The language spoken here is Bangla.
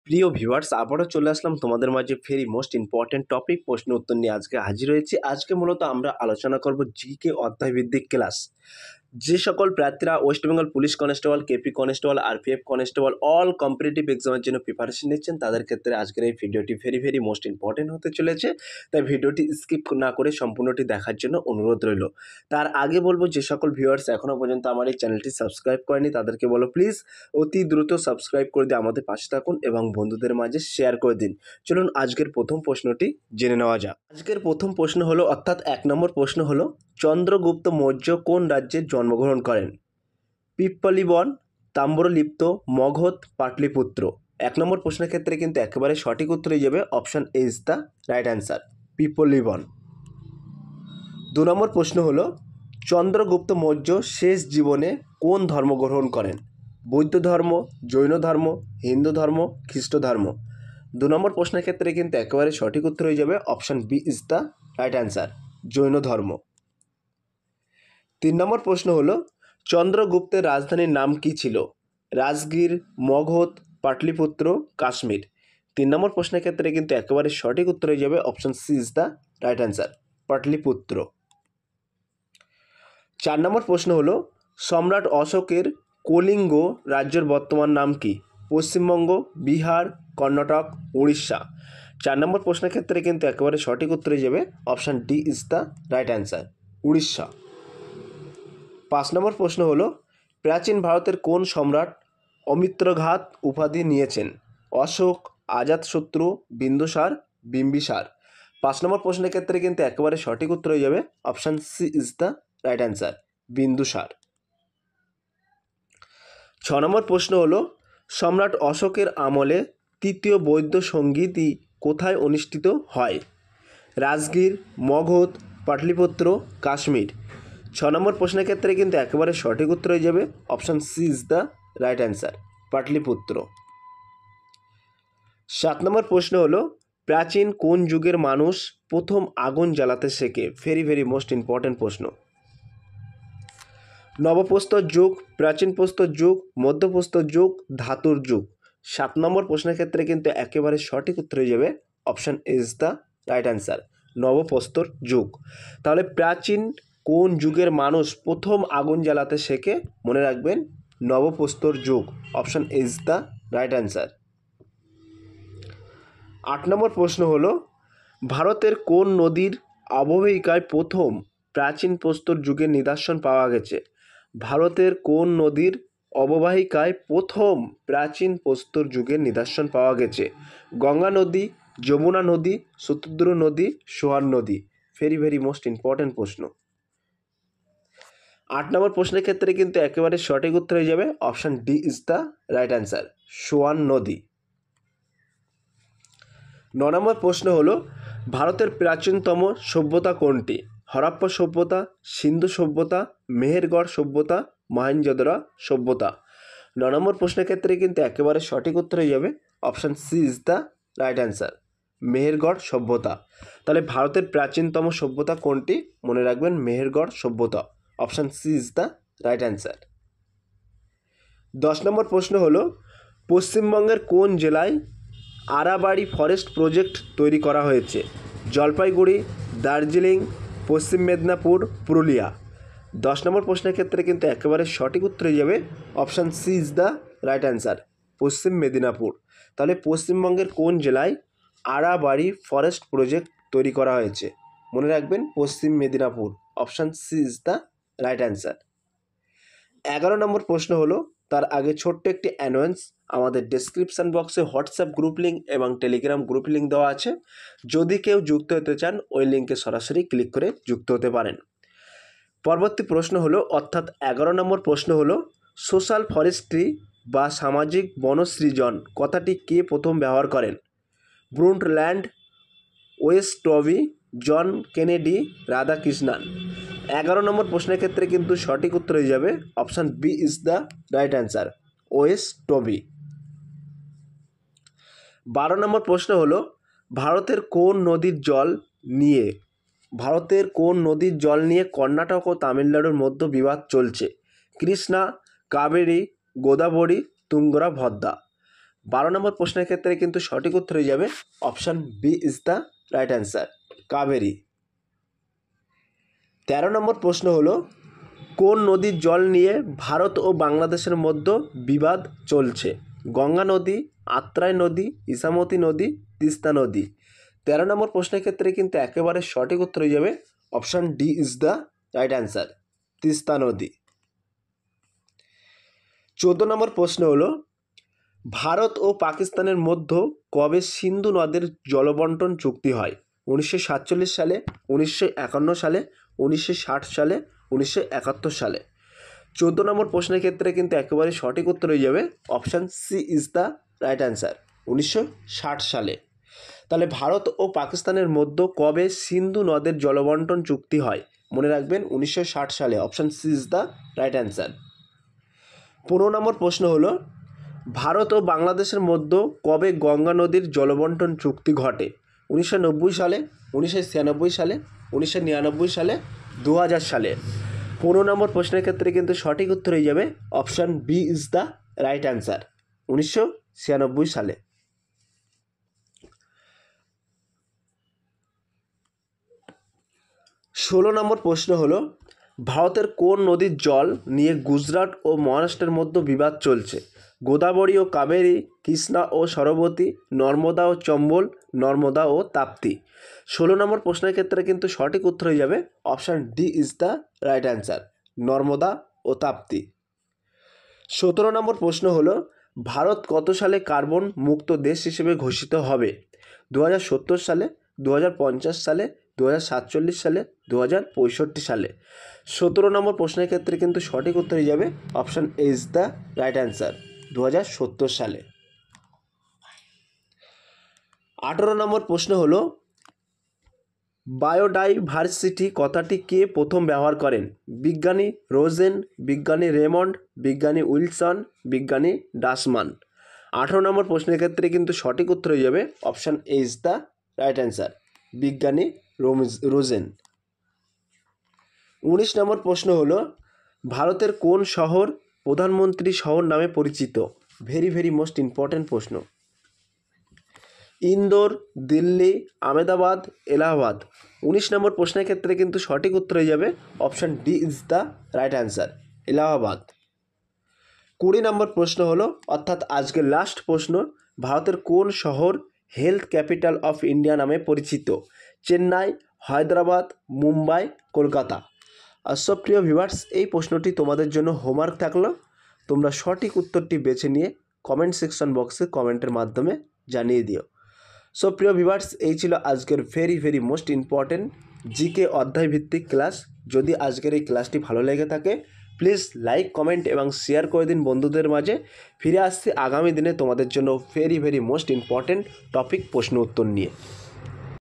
প্রিয় ভিউয়ার্স, আবারও চলে আসলাম তোমাদের মাঝে ভেরি মোস্ট ইম্পর্টেন্ট টপিক প্রশ্ন উত্তর নিয়ে আজকে হাজির হয়েছি। আজকে মূলত আমরা আলোচনা করব জিকে অধ্যায়ভিত্তিক ক্লাস। যে সকল প্রার্থীরা West Bengal police constable, KP constable, RPF constable all competitive এক্সামের জন্য প্রিপারেশন নিচ্ছেন, তাদের ক্ষেত্রে আজকের এই ভিডিওটি ভেরি মোস্ট ইম্পর্টেন্ট হতে চলেছে। তাই ভিডিওটি স্কিপ না করে সম্পূর্ণটি দেখার জন্য অনুরোধ রইল। তার আগে বলবো, যে সকল ভিউয়ার্স এখনও পর্যন্ত আমার এই চ্যানেলটি সাবস্ক্রাইব করেনি তাদেরকে বলো প্লিজ অতি দ্রুত সাবস্ক্রাইব করে দিয়ে আমাদের পাশে থাকুন এবং বন্ধুদের মাঝে শেয়ার করে দিন। চলুন আজকের প্রথম প্রশ্নটি জেনে নেওয়া যাক। আজকের প্রথম প্রশ্ন হলো, অর্থাৎ 1 নম্বর প্রশ্ন হলো, চন্দ্রগুপ্ত মৌর্য কোন রাজ্যে জন্মগ্রহণ করেন? পিপ্পলিবন, তাম্রলিপ্ত, মগধ, পাটলিপুত্র। 1 নম্বর প্রশ্নের ক্ষেত্রে কিন্তু একেবারে সঠিক উত্তর হয়ে যাবে option A is the right answer, Pippalivan. 2 নম্বর প্রশ্ন হলো, চন্দ্রগুপ্ত মৌর্য শেষ জীবনে কোন ধর্ম গ্রহণ করেন? বৌদ্ধ ধর্ম, জৈন ধর্ম, হিন্দু ধর্ম, খ্রিস্ট ধর্ম। 2 নম্বর প্রশ্নের ক্ষেত্রে কিন্তু একেবারে সঠিক উত্তর হয়ে যাবে option B is the right answer, Jain ধর্ম। 3 নম্বর প্রশ্ন হলো, চন্দ্রগুপ্তের রাজধানীর নাম কি ছিল? রাজগীর, মগধ, পাটলিপুত্র, কাশ্মীর। 3 নম্বর প্রশ্নের ক্ষেত্রে কিন্তু একেবারে সঠিক উত্তর হয়ে যাবে option C is the right answer, Pataliputra. 4 নম্বর প্রশ্ন হলো, সম্রাট অশোকের কলিঙ্গ রাজ্যের বর্তমান নাম কি? পশ্চিমবঙ্গ, বিহার, কর্ণাটক, উড়িষ্যা। 4 নম্বর প্রশ্নের ক্ষেত্রে কিন্তু একেবারে সঠিক উত্তর হয়ে যাবে option D is the right answer, Orissa. 5 নম্বর প্রশ্ন হলো, প্রাচীন ভারতের কোন সম্রাট অমিত্রঘাত উপাধি নিয়েছেন? অশোক, আজাতশত্রু, বিন্দুসার, বিম্বিসার। 5 নম্বর প্রশ্নের ক্ষেত্রে কিন্তু একেবারে সঠিক উত্তর হয়ে যাবে option C is the right answer, Bindusara. 6 নম্বর প্রশ্ন হলো, সম্রাট অশোকের আমলে তৃতীয় বৌদ্ধ সঙ্গীতই কোথায় অনুষ্ঠিত হয়? রাজগীর, মগধ, পাটলিপুত্র, কাশ্মীর। 6 নম্বর প্রশ্নের ক্ষেত্রে কিন্তু একেবারে সঠিক উত্তর হয়ে যাবে option C is the right answer, Pataliputra. 7 নম্বর প্রশ্ন হলো, প্রাচীন কোন যুগের মানুষ প্রথম আগুন জ্বালাতে শেখে? ভেরি মোস্ট ইম্পর্টেন্ট প্রশ্ন। নবপ্রস্তর যুগ, প্রাচীন প্রস্তর যুগ, মধ্যপ্রস্তর যুগ, ধাতুর যুগ। 7 নম্বর প্রশ্নের ক্ষেত্রে কিন্তু একেবারে সঠিক উত্তর হয়ে যাবে option is the right answer, নবপ্রস্তর যুগ। তাহলে প্রাচীন কোন যুগের মানুষ প্রথম আগুন জ্বালাতে শেখে? মনে রাখবেন নবপ্রস্তর যুগ, option is the right answer. 8 নম্বর প্রশ্ন হলো, ভারতের কোন নদীর অববাহিকায় প্রথম প্রাচীন প্রস্তর যুগের নিদর্শন পাওয়া গেছে? ভারতের কোন নদীর অববাহিকায় প্রথম প্রাচীন প্রস্তর যুগের নিদর্শন পাওয়া গেছে? গঙ্গা নদী, যমুনা নদী, শতদ্রু নদী, সোয়ান নদী। ভেরি মোস্ট ইম্পর্টেন্ট প্রশ্ন। 8 নম্বর প্রশ্নের ক্ষেত্রে কিন্তু একেবারে সঠিক উত্তর হয়ে যাবে option D is the right answer, Soan নদী। 9 নম্বর প্রশ্ন হলো, ভারতের প্রাচীনতম সভ্যতা কোনটি? হরপ্পা সভ্যতা, সিন্ধু সভ্যতা, মেহেরগড় সভ্যতা, মহেঞ্জোদড়ো সভ্যতা। 9 নম্বর প্রশ্নের ক্ষেত্রে কিন্তু একেবারে সঠিক উত্তর হয়ে যাবে option C is the right answer, Mehrgarh সভ্যতা। তাহলে ভারতের প্রাচীনতম সভ্যতা কোনটি? মনে রাখবেন মেহেরগড় সভ্যতা, option C is the right answer. 10 নম্বর প্রশ্ন হলো, পশ্চিমবঙ্গের কোন জেলায় আরাবাড়ি ফরেস্ট প্রজেক্ট তৈরি করা হয়েছে? জলপাইগুড়ি, দার্জিলিং, পশ্চিম মেদিনীপুর, পুরুলিয়া। 10 নম্বর প্রশ্নের ক্ষেত্রে কিন্তু একেবারে সঠিক উত্তর হয়ে যাবে option C is the right answer, Paschim Medinipur. তাহলে পশ্চিমবঙ্গের কোন জেলায় আরাবাড়ি ফরেস্ট প্রজেক্ট তৈরি করা হয়েছে? মনে রাখবেন Paschim Medinipur, option C is the right answer. 11 নম্বর প্রশ্ন হলো, তার আগে ছোট্ট একটি অ্যানাউন্স, আমাদের ডেসক্রিপশান বক্সে হোয়াটসঅ্যাপ গ্রুপ লিঙ্ক এবং টেলিগ্রাম গ্রুপ লিঙ্ক দেওয়া আছে। যদি কেউ যুক্ত হতে চান ওই লিঙ্কে সরাসরি ক্লিক করে যুক্ত হতে পারেন। পরবর্তী প্রশ্ন হলো, অর্থাৎ 11 নম্বর প্রশ্ন হলো, সোশ্যাল ফরেস্ট্রি বা সামাজিক বনসৃজন কথাটি কে প্রথম ব্যবহার করেন? ব্রুন্টল্যান্ড, ওয়েস্টবি, জন কেনেডি, রাধাকৃষ্ণান। 11 নম্বর প্রশ্নের ক্ষেত্রে কিন্তু সঠিক উত্তর হয়ে যাবে option B is the right answer, ওয়েস্টবি। 12 নম্বর প্রশ্ন হলো, ভারতের কোন নদীর জল নিয়ে কর্ণাটক ও তামিলনাড়ুর মধ্যে বিবাদ চলছে? কৃষ্ণা, কাবেরী, গোদাবরী, তুঙ্গরা, ভদ্রা। 12 নম্বর প্রশ্নের ক্ষেত্রে কিন্তু সঠিক উত্তর হয়ে যাবে option B is the right answer, Kaveri. 13 নম্বর প্রশ্ন হলো কোন নদীর জল নিয়ে ভারত ও বাংলাদেশের মধ্যে বিবাদ চলছে? গঙ্গা নদী, আত্রাই নদী, ইসামতি নদী, তিস্তা নদী। 13 নম্বর প্রশ্নের ক্ষেত্রে কিন্তু একেবারে সঠিক উত্তর হয়ে যাবে option D is the right answer, Teesta নদী। 14 নম্বর প্রশ্ন হলো ভারত ও পাকিস্তানের মধ্যে কবে সিন্ধু নদের জলবন্টন চুক্তি হয়? 1947 সালে, 1951 সালে, 1960 সালে, 1971 সালে। 14 নম্বর প্রশ্নের ক্ষেত্রে কিন্তু একেবারে সঠিক উত্তর হয়ে যাবে option C is the right answer, 1960 সালে। তাহলে ভারত ও পাকিস্তানের মধ্যে কবে সিন্ধু নদের জলবন্টন চুক্তি হয়? মনে রাখবেন 1960 সালে, option C is the right answer. 15 নম্বর প্রশ্ন হলো ভারত ও বাংলাদেশের মধ্যে কবে গঙ্গা নদীর জলবন্টন চুক্তি ঘটে? 1990 সালে, 1996 সালে, 1999 সালে, 2000 সালে। 15 নম্বর প্রশ্নের ক্ষেত্রে কিন্তু সঠিক উত্তর হয়ে যাবে option B is the right answer, 1996 সালে। 16 নম্বর প্রশ্ন হলো ভারতের কোন নদীর জল নিয়ে গুজরাট ও মহারাষ্ট্রের মধ্যে বিবাদ চলছে? গোদাবরী ও কাবেরী, কৃষ্ণা ও সরবতী, নর্মদা ও চম্বল, নর্মদা ও তাপ্তি। 16 নম্বর প্রশ্নের ক্ষেত্রে কিন্তু সঠিক উত্তর হয়ে যাবে option D is the right answer, Narmada ও তাপ্তি। 17 নম্বর প্রশ্ন হলো ভারত কত সালে কার্বন মুক্ত দেশ হিসেবে ঘোষিত হবে? 2070 সালে, 2050 সালে, 2047 সালে, 2065 সালে। 17 নম্বর প্রশ্নের ক্ষেত্রে কিন্তু সঠিক উত্তর হয়ে যাবে option A is the right answer, 2070 সালে। 18 নম্বর প্রশ্ন হলো বায়োডাইভার্সিটি কথাটি কে প্রথম ব্যবহার করেন? বিজ্ঞানী রোজেন, বিজ্ঞানী রেমন্ড, বিজ্ঞানী উইলসন, বিজ্ঞানী ডাসমান। 18 নম্বর প্রশ্নের ক্ষেত্রে কিন্তু সঠিক উত্তর হয়ে যাবে option A is the right answer, বিজ্ঞানী রোজেন। 19 নম্বর প্রশ্ন হলো ভারতের কোন শহর প্রধানমন্ত্রী শহর নামে পরিচিত? ভেরি ভেরি মোস্ট ইম্পর্ট্যান্ট প্রশ্ন। ইন্দোর, দিল্লি, আহমেদাবাদ, এলাহাবাদ। 19 নম্বর প্রশ্নের ক্ষেত্রে কিন্তু সঠিক উত্তর হয়ে যাবে option D is the right answer, Allahabad. 20 নম্বর প্রশ্ন হলো অর্থাৎ আজকের লাস্ট প্রশ্ন ভারতের কোন শহর হেলথ ক্যাপিটাল অফ ইন্ডিয়া নামে পরিচিত? চেন্নাই, হায়দ্রাবাদ, মুম্বাই, কলকাতা। আর সব প্রিয় ভিউয়ার্স, এই প্রশ্নটি তোমাদের জন্য হোমওয়ার্ক থাকলো, তোমরা সঠিক উত্তরটি বেছে নিয়ে কমেন্ট সেকশন বক্সে কমেন্টের মাধ্যমে জানিয়ে দিও। সো প্রিয় ভিউয়ার্স, এই ছিল আজকের very very most important GK অধ্যায় ভিত্তিক ক্লাস। যদি আজকের এই ক্লাসটি ভালো লেগে থাকে প্লিজ লাইক, কমেন্ট এবং শেয়ার করে দিন বন্ধুদের মাঝে। ফিরে আসছি আগামী দিনে তোমাদের জন্য very very most important topic প্রশ্ন উত্তর নিয়ে।